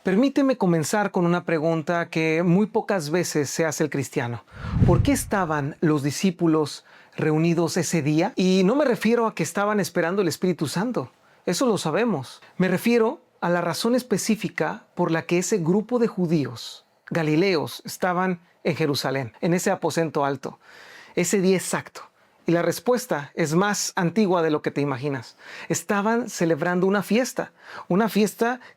Permíteme comenzar con una pregunta que muy pocas veces se hace el cristiano. ¿Por qué estaban los discípulos reunidos ese día? Y no me refiero a que estaban esperando el Espíritu Santo. Eso lo sabemos. Me refiero a la razón específica por la que ese grupo de judíos, galileos, estaban en Jerusalén, en ese aposento alto, ese día exacto. Y la respuesta es más antigua de lo que te imaginas. Estaban celebrando una fiesta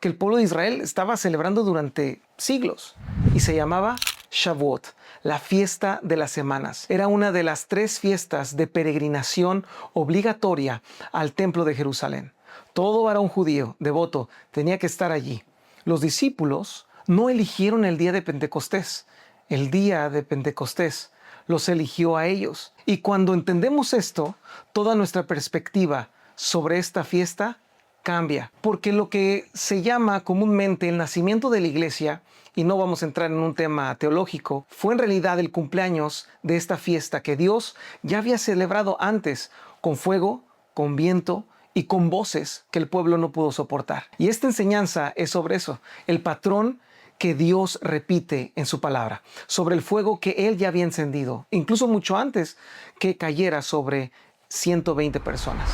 que el pueblo de Israel estaba celebrando durante siglos y se llamaba Shavuot, la fiesta de las semanas. Era una de las 3 fiestas de peregrinación obligatoria al templo de Jerusalén. Todo varón judío devoto tenía que estar allí. Los discípulos no eligieron el día de Pentecostés. El día de Pentecostés los eligió a ellos. Y cuando entendemos esto, toda nuestra perspectiva sobre esta fiesta cambia. Porque lo que se llama comúnmente el nacimiento de la iglesia, y no vamos a entrar en un tema teológico, fue en realidad el cumpleaños de esta fiesta que Dios ya había celebrado antes, con fuego, con viento y con voces que el pueblo no pudo soportar. Y esta enseñanza es sobre eso, el patrón que Dios repite en su palabra, sobre el fuego que Él ya había encendido, incluso mucho antes que cayera sobre 120 personas.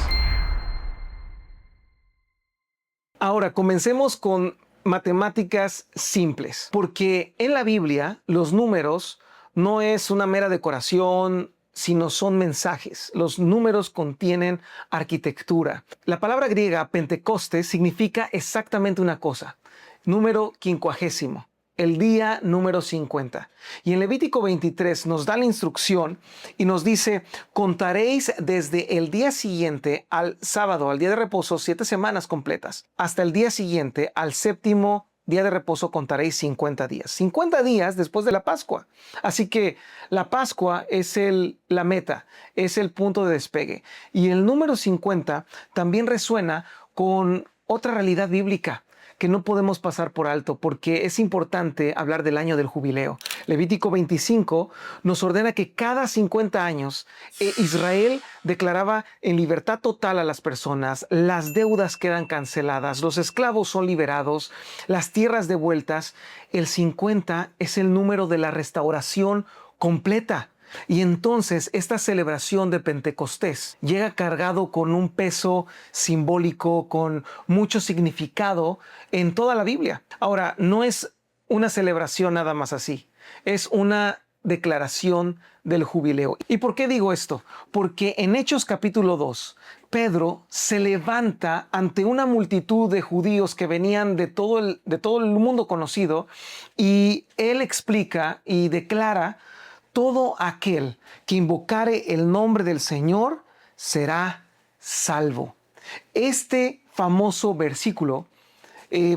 Ahora, comencemos con matemáticas simples, porque en la Biblia los números no es una mera decoración, sino son mensajes. Los números contienen arquitectura. La palabra griega Pentecostés significa exactamente una cosa: número quincuagésimo, el día número 50. Y en Levítico 23 nos da la instrucción y nos dice: contaréis desde el día siguiente al sábado, al día de reposo, 7 semanas completas. Hasta el día siguiente, al séptimo día de reposo, contaréis 50 días. 50 días después de la Pascua. Así que la Pascua es la meta, es el punto de despegue. Y el número 50 también resuena con otra realidad bíblica que no podemos pasar por alto, porque es importante hablar del año del jubileo. Levítico 25 nos ordena que cada 50 años Israel declaraba en libertad total a las personas, las deudas quedan canceladas, los esclavos son liberados, las tierras devueltas. El 50 es el número de la restauración completa. Y entonces esta celebración de Pentecostés llega cargado con un peso simbólico, con mucho significado en toda la Biblia. Ahora, no es una celebración nada más así, es una declaración del jubileo. ¿Y por qué digo esto? Porque en Hechos capítulo 2, Pedro se levanta ante una multitud de judíos que venían de todo el mundo conocido, y él explica y declara: todo aquel que invocare el nombre del Señor será salvo. Este famoso versículo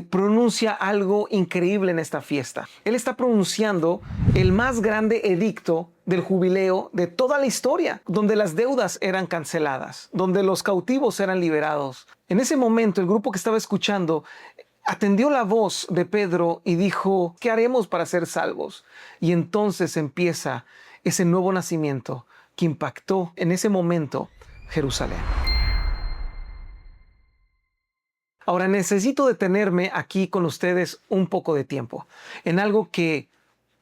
pronuncia algo increíble en esta fiesta. Él está pronunciando el más grande edicto del jubileo de toda la historia, donde las deudas eran canceladas, donde los cautivos eran liberados. En ese momento, el grupo que estaba escuchando atendió la voz de Pedro y dijo: ¿qué haremos para ser salvos? Y entonces empieza ese nuevo nacimiento que impactó en ese momento Jerusalén. Ahora necesito detenerme aquí con ustedes un poco de tiempo en algo que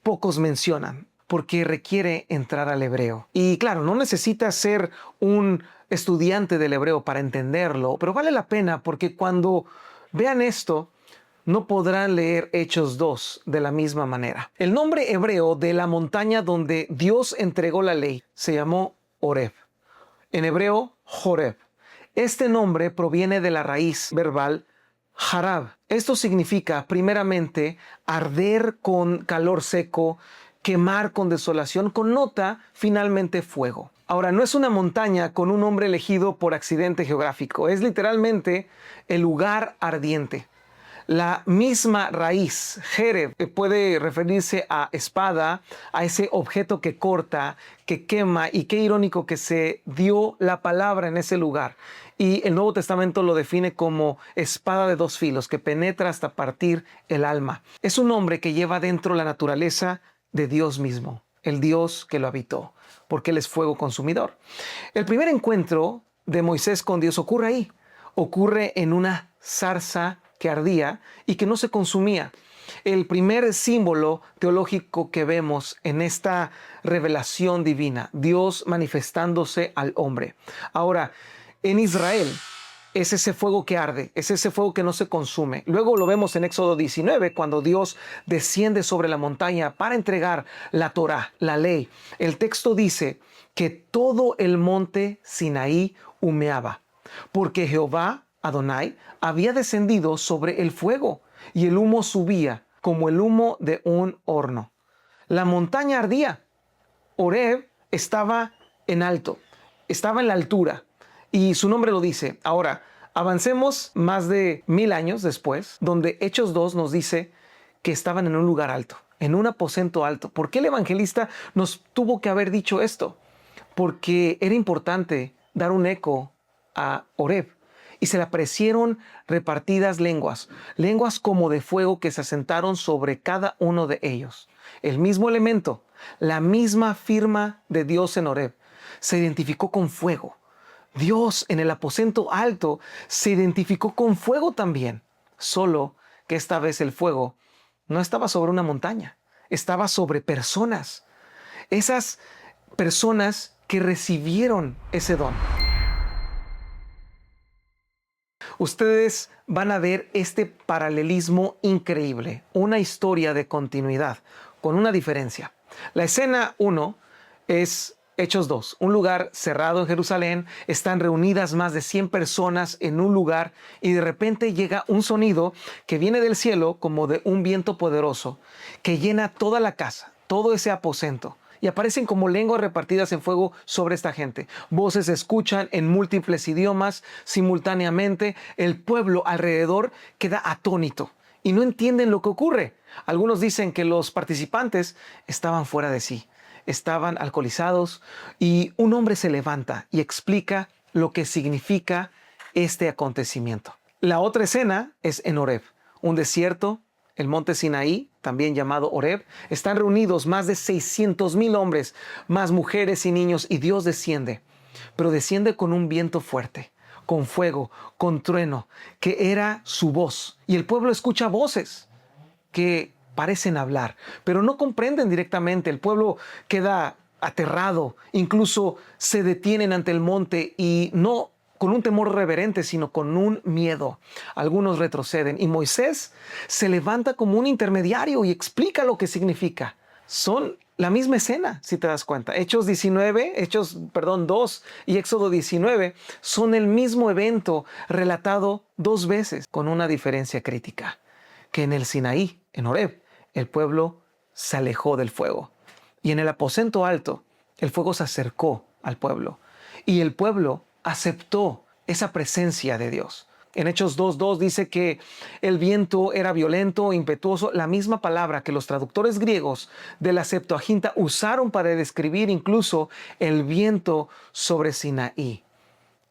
pocos mencionan, porque requiere entrar al hebreo. Y claro, no necesitas ser un estudiante del hebreo para entenderlo, pero vale la pena, porque cuando vean esto, no podrán leer Hechos 2 de la misma manera. El nombre hebreo de la montaña donde Dios entregó la ley se llamó Horeb. En hebreo, Joreb. Este nombre proviene de la raíz verbal harab. Esto significa, primeramente, arder con calor seco, quemar con desolación, connota finalmente fuego. Ahora, no es una montaña con un nombre elegido por accidente geográfico, es literalmente el lugar ardiente. La misma raíz, Jereb, puede referirse a espada, a ese objeto que corta, que quema, y qué irónico que se dio la palabra en ese lugar. Y el Nuevo Testamento lo define como espada de 2 filos, que penetra hasta partir el alma. Es un nombre que lleva dentro la naturaleza de Dios mismo, el Dios que lo habitó, porque Él es fuego consumidor. El primer encuentro de Moisés con Dios ocurre ahí, ocurre en una zarza que ardía y que no se consumía. El primer símbolo teológico que vemos en esta revelación divina, Dios manifestándose al hombre. Ahora, en Israel es ese fuego que arde, es ese fuego que no se consume. Luego lo vemos en Éxodo 19, cuando Dios desciende sobre la montaña para entregar la Torá, la ley. El texto dice que todo el monte Sinaí humeaba, porque Jehová, Adonai, había descendido sobre el fuego y el humo subía como el humo de un horno. La montaña ardía. Horeb estaba en alto, estaba en la altura y su nombre lo dice. Ahora, avancemos más de 1000 años después, donde Hechos 2 nos dice que estaban en un lugar alto, en un aposento alto. ¿Por qué el evangelista nos tuvo que haber dicho esto? Porque era importante dar un eco a Horeb. Y se le aparecieron repartidas lenguas, lenguas como de fuego que se asentaron sobre cada uno de ellos. El mismo elemento, la misma firma de Dios en Horeb, se identificó con fuego. Dios en el aposento alto se identificó con fuego también, solo que esta vez el fuego no estaba sobre una montaña, estaba sobre personas. Esas personas que recibieron ese don. Ustedes van a ver este paralelismo increíble, una historia de continuidad, con una diferencia. La escena 1 es Hechos 2, un lugar cerrado en Jerusalén, están reunidas más de 100 personas en un lugar y de repente llega un sonido que viene del cielo como de un viento poderoso que llena toda la casa, todo ese aposento. Y aparecen como lenguas repartidas en fuego sobre esta gente. Voces se escuchan en múltiples idiomas simultáneamente. El pueblo alrededor queda atónito y no entienden lo que ocurre. Algunos dicen que los participantes estaban fuera de sí, estaban alcoholizados, y un hombre se levanta y explica lo que significa este acontecimiento. La otra escena es en Horeb, un desierto. El monte Sinaí, también llamado Horeb, están reunidos más de 600,000 hombres, más mujeres y niños, y Dios desciende. Pero desciende con un viento fuerte, con fuego, con trueno, que era su voz. Y el pueblo escucha voces que parecen hablar, pero no comprenden directamente. El pueblo queda aterrado, incluso se detienen ante el monte y no con un temor reverente, sino con un miedo. Algunos retroceden y Moisés se levanta como un intermediario y explica lo que significa. Son la misma escena, si te das cuenta. Hechos 2 y Éxodo 19 son el mismo evento relatado 2 veces, con una diferencia crítica, que en el Sinaí, en Horeb, el pueblo se alejó del fuego. Y en el aposento alto, el fuego se acercó al pueblo. Y el pueblo aceptó esa presencia de Dios. En Hechos 2:2 dice que el viento era violento, impetuoso, la misma palabra que los traductores griegos de la Septuaginta usaron para describir incluso el viento sobre Sinaí.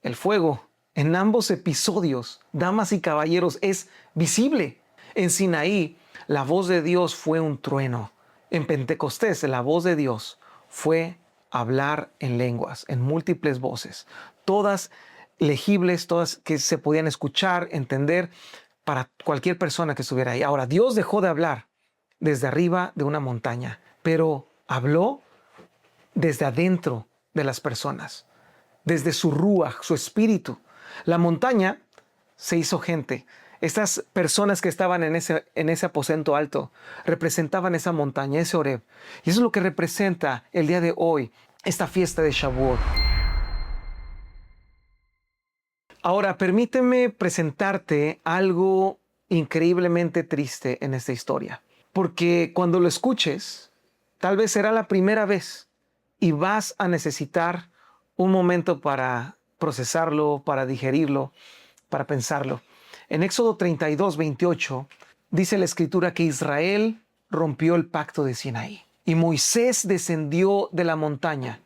El fuego en ambos episodios, damas y caballeros, es visible. En Sinaí, la voz de Dios fue un trueno. En Pentecostés, la voz de Dios fue hablar en lenguas, en múltiples voces, todas legibles, todas que se podían escuchar, entender para cualquier persona que estuviera ahí. Ahora, Dios dejó de hablar desde arriba de una montaña, pero habló desde adentro de las personas, desde su ruaj, su espíritu. La montaña se hizo gente. Estas personas que estaban en ese aposento alto representaban esa montaña, ese Horeb. Y eso es lo que representa el día de hoy, esta fiesta de Shavuot. Ahora, permíteme presentarte algo increíblemente triste en esta historia. Porque cuando lo escuches, tal vez será la primera vez y vas a necesitar un momento para procesarlo, para digerirlo, para pensarlo. En Éxodo 32:28 dice la Escritura que Israel rompió el pacto de Sinaí. Y Moisés descendió de la montaña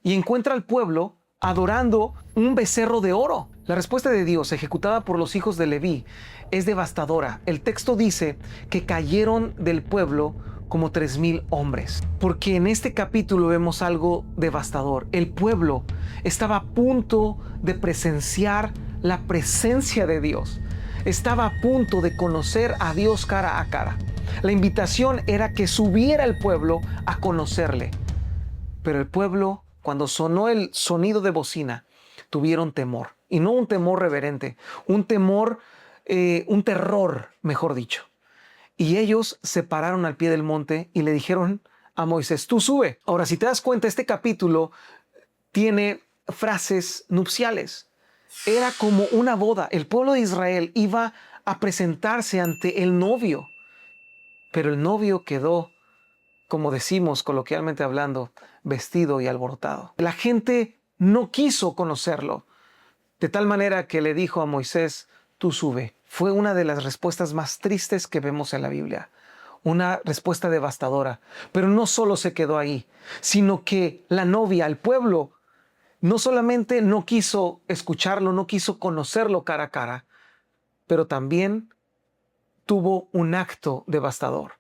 y encuentra al pueblo adorando un becerro de oro. La respuesta de Dios, ejecutada por los hijos de Leví, es devastadora. El texto dice que cayeron del pueblo como 3,000 hombres. Porque en este capítulo vemos algo devastador. El pueblo estaba a punto de presenciar la presencia de Dios. estaba a punto de conocer a Dios cara a cara. La invitación era que subiera el pueblo a conocerle. Pero el pueblo, cuando sonó el sonido de bocina, tuvieron temor. Y no un temor reverente, un temor, un terror, mejor dicho. Y ellos se pararon al pie del monte y le dijeron a Moisés, tú sube. Ahora, si te das cuenta, este capítulo tiene frases nupciales. Era como una boda. El pueblo de Israel iba a presentarse ante el novio, pero el novio quedó, como decimos coloquialmente hablando, vestido y alborotado. La gente no quiso conocerlo, de tal manera que le dijo a Moisés, tú sube. Fue una de las respuestas más tristes que vemos en la Biblia. Una respuesta devastadora. Pero no solo se quedó ahí, sino que la novia, el pueblo, no solamente no quiso escucharlo, no quiso conocerlo cara a cara, pero también tuvo un acto devastador.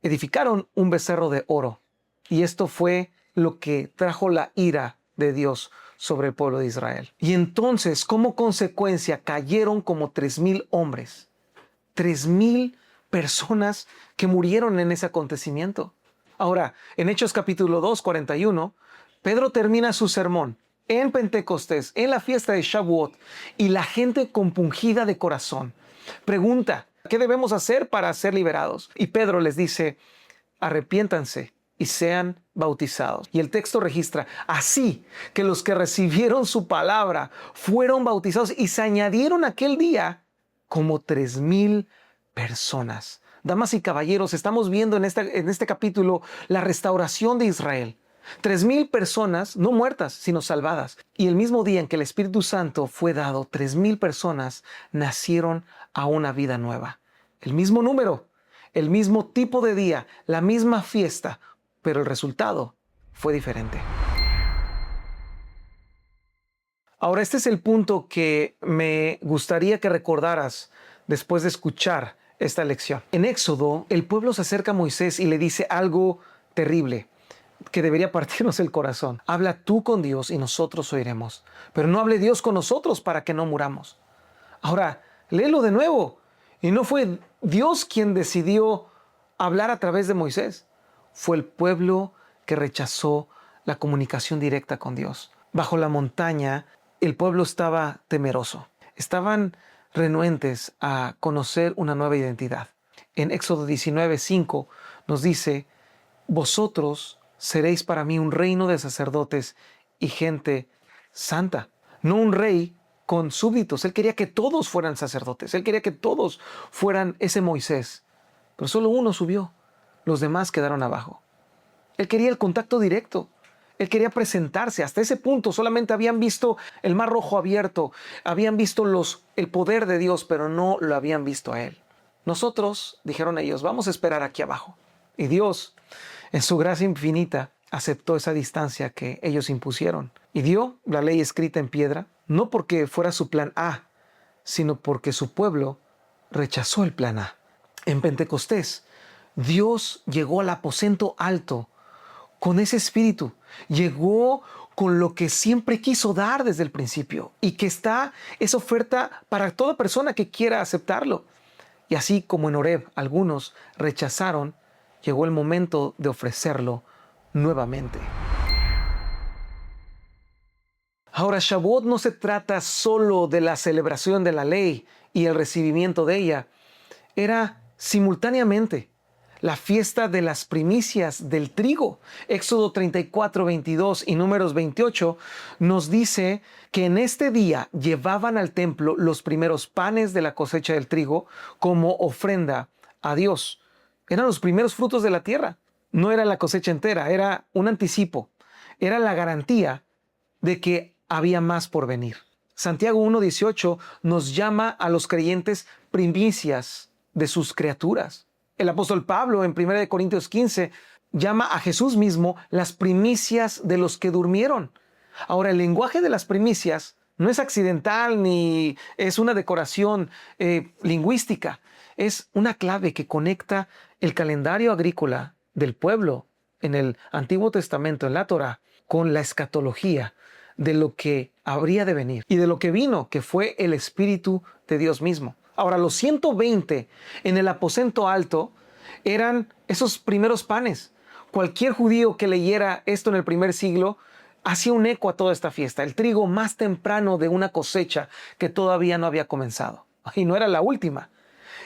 Edificaron un becerro de oro, y esto fue lo que trajo la ira de Dios sobre el pueblo de Israel. Y entonces, como consecuencia, cayeron como 3,000 hombres. 3,000 personas que murieron en ese acontecimiento. Ahora, en Hechos capítulo 2, 41, Pedro termina su sermón en Pentecostés, en la fiesta de Shavuot, y la gente compungida de corazón pregunta, ¿qué debemos hacer para ser liberados? Y Pedro les dice, arrepiéntanse y sean bautizados. Y el texto registra, así que los que recibieron su palabra fueron bautizados y se añadieron aquel día como 3,000 personas. Damas y caballeros, estamos viendo en este capítulo la restauración de Israel. 3,000 personas, no muertas, sino salvadas. Y el mismo día en que el Espíritu Santo fue dado, 3,000 personas nacieron a una vida nueva. El mismo número, el mismo tipo de día, la misma fiesta, pero el resultado fue diferente. Ahora, este es el punto que me gustaría que recordaras después de escuchar esta lección. En Éxodo, el pueblo se acerca a Moisés y le dice algo terrible que debería partirnos el corazón. Habla tú con Dios y nosotros oiremos, pero no hable Dios con nosotros para que no muramos. Ahora, léelo de nuevo. Y no fue Dios quien decidió hablar a través de Moisés. Fue el pueblo que rechazó la comunicación directa con Dios. Bajo la montaña, el pueblo estaba temeroso. Estaban renuentes a conocer una nueva identidad. En Éxodo 19:5 nos dice, vosotros seréis para mí un reino de sacerdotes y gente santa. No un rey con súbditos. Él quería que todos fueran sacerdotes. Él quería que todos fueran ese Moisés. Pero solo uno subió. Los demás quedaron abajo. Él quería el contacto directo. Él quería presentarse. Hasta ese punto solamente habían visto el mar rojo abierto. Habían visto el poder de Dios, pero no lo habían visto a Él. Nosotros, dijeron ellos, vamos a esperar aquí abajo. Y Dios, en su gracia infinita, aceptó esa distancia que ellos impusieron y dio la ley escrita en piedra, no porque fuera su plan A, sino porque su pueblo rechazó el plan A. En Pentecostés, Dios llegó al aposento alto con ese espíritu, llegó con lo que siempre quiso dar desde el principio y que está esa oferta para toda persona que quiera aceptarlo. Y así como en Horeb algunos rechazaron, llegó el momento de ofrecerlo nuevamente. Ahora, Shavuot no se trata solo de la celebración de la ley y el recibimiento de ella. Era simultáneamente la fiesta de las primicias del trigo. Éxodo 34:22 y Números 28 nos dice que en este día llevaban al templo los primeros panes de la cosecha del trigo como ofrenda a Dios. Eran los primeros frutos de la tierra. No era la cosecha entera, era un anticipo. Era la garantía de que había más por venir. Santiago 1:18 nos llama a los creyentes primicias de sus criaturas. El apóstol Pablo en 1 Corintios 15 llama a Jesús mismo las primicias de los que durmieron. Ahora, el lenguaje de las primicias no es accidental ni es una decoración lingüística. Es una clave que conecta el calendario agrícola del pueblo en el Antiguo Testamento, en la Torá, con la escatología de lo que habría de venir y de lo que vino, que fue el Espíritu de Dios mismo. Ahora, los 120 en el aposento alto eran esos primeros panes. Cualquier judío que leyera esto en el primer siglo hacía un eco a toda esta fiesta, el trigo más temprano de una cosecha que todavía no había comenzado. Y no era la última.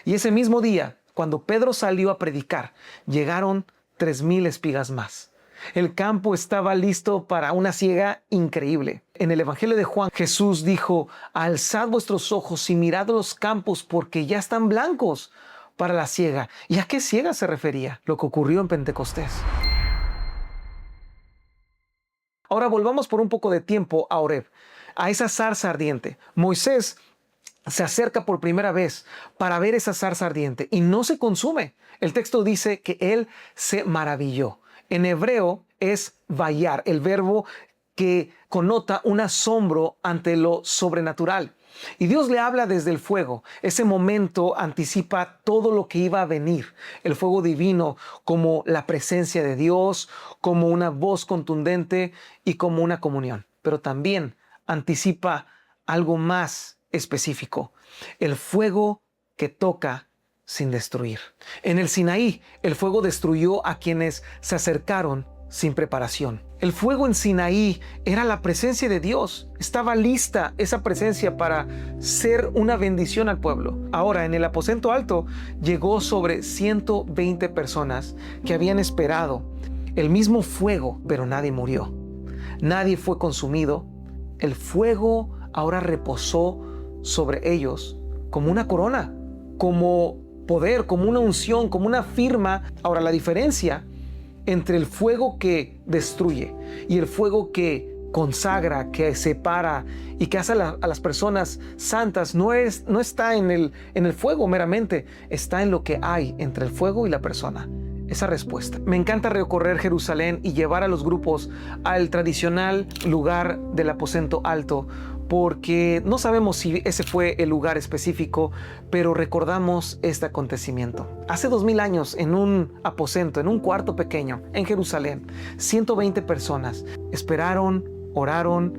Y ese mismo día, cuando Pedro salió a predicar, llegaron 3,000 espigas más. El campo estaba listo para una siega increíble. En el Evangelio de Juan, Jesús dijo: alzad vuestros ojos y mirad los campos porque ya están blancos para la siega. ¿Y a qué siega se refería? Lo que ocurrió en Pentecostés. Ahora volvamos por un poco de tiempo a Horeb, a esa zarza ardiente. Moisés se acerca por primera vez para ver esa zarza ardiente y no se consume. El texto dice que él se maravilló. En hebreo es vayar, el verbo que connota un asombro ante lo sobrenatural. Y Dios le habla desde el fuego. Ese momento anticipa todo lo que iba a venir. El fuego divino como la presencia de Dios, como una voz contundente y como una comunión. Pero también anticipa algo más específico: el fuego que toca sin destruir. En el Sinaí, el fuego destruyó a quienes se acercaron sin preparación. El fuego en Sinaí era la presencia de Dios. Estaba lista esa presencia para ser una bendición al pueblo. Ahora, en el aposento alto llegó sobre 120 personas que habían esperado el mismo fuego, pero nadie murió. Nadie fue consumido. El fuego ahora reposó sobre ellos como una corona, como poder, como una unción, como una firma. Ahora, la diferencia entre el fuego que destruye y el fuego que consagra, que separa y que hace a las personas santas no está en el fuego meramente, está en lo que hay entre el fuego y la persona. Esa respuesta. Me encanta recorrer Jerusalén y llevar a los grupos al tradicional lugar del aposento alto, porque no sabemos si ese fue el lugar específico, pero recordamos este acontecimiento. Hace 2000 años, en un aposento, en un cuarto pequeño, en Jerusalén, 120 personas esperaron, oraron,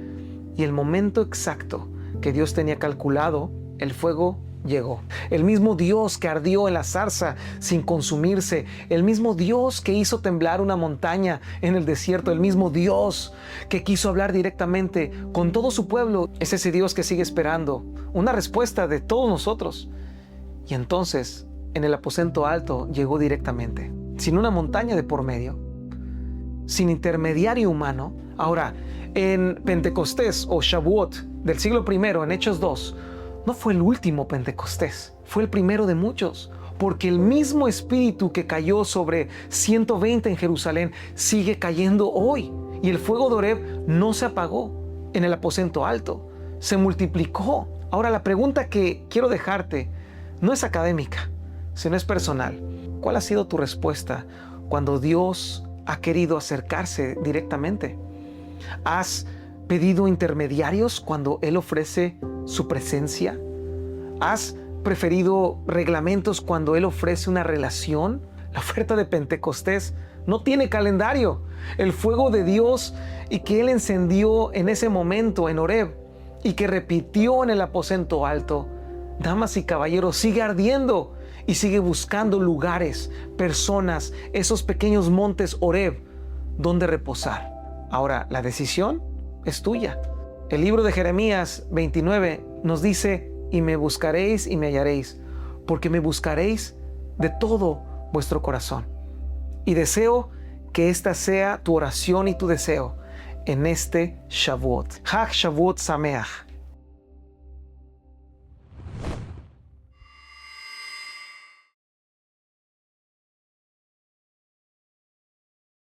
y el momento exacto que Dios tenía calculado, el fuego llegó. El mismo Dios que ardió en la zarza sin consumirse, el mismo Dios que hizo temblar una montaña en el desierto, el mismo Dios que quiso hablar directamente con todo su pueblo, es ese Dios que sigue esperando una respuesta de todos nosotros. Y entonces, en el aposento alto llegó directamente, sin una montaña de por medio, sin intermediario humano. Ahora, en Pentecostés o Shavuot del siglo I, en Hechos 2, no fue el último Pentecostés, fue el primero de muchos, porque el mismo Espíritu que cayó sobre 120 en Jerusalén sigue cayendo hoy, y el fuego de Horeb no se apagó en el aposento alto, se multiplicó. Ahora, la pregunta que quiero dejarte no es académica, sino es personal. ¿Cuál ha sido tu respuesta cuando Dios ha querido acercarse directamente? ¿Has pedido intermediarios cuando Él ofrece su presencia? ¿Has preferido reglamentos cuando Él ofrece una relación? La oferta de Pentecostés no tiene calendario. El fuego de Dios y que Él encendió en ese momento en Horeb y que repitió en el aposento alto, damas y caballeros, sigue ardiendo y sigue buscando lugares, personas, esos pequeños montes Horeb donde reposar. Ahora, la decisión es tuya. El libro de Jeremías 29 nos dice: y me buscaréis y me hallaréis, porque me buscaréis de todo vuestro corazón. Y deseo que esta sea tu oración y tu deseo en este Shavuot. Chag Shavuot Sameach.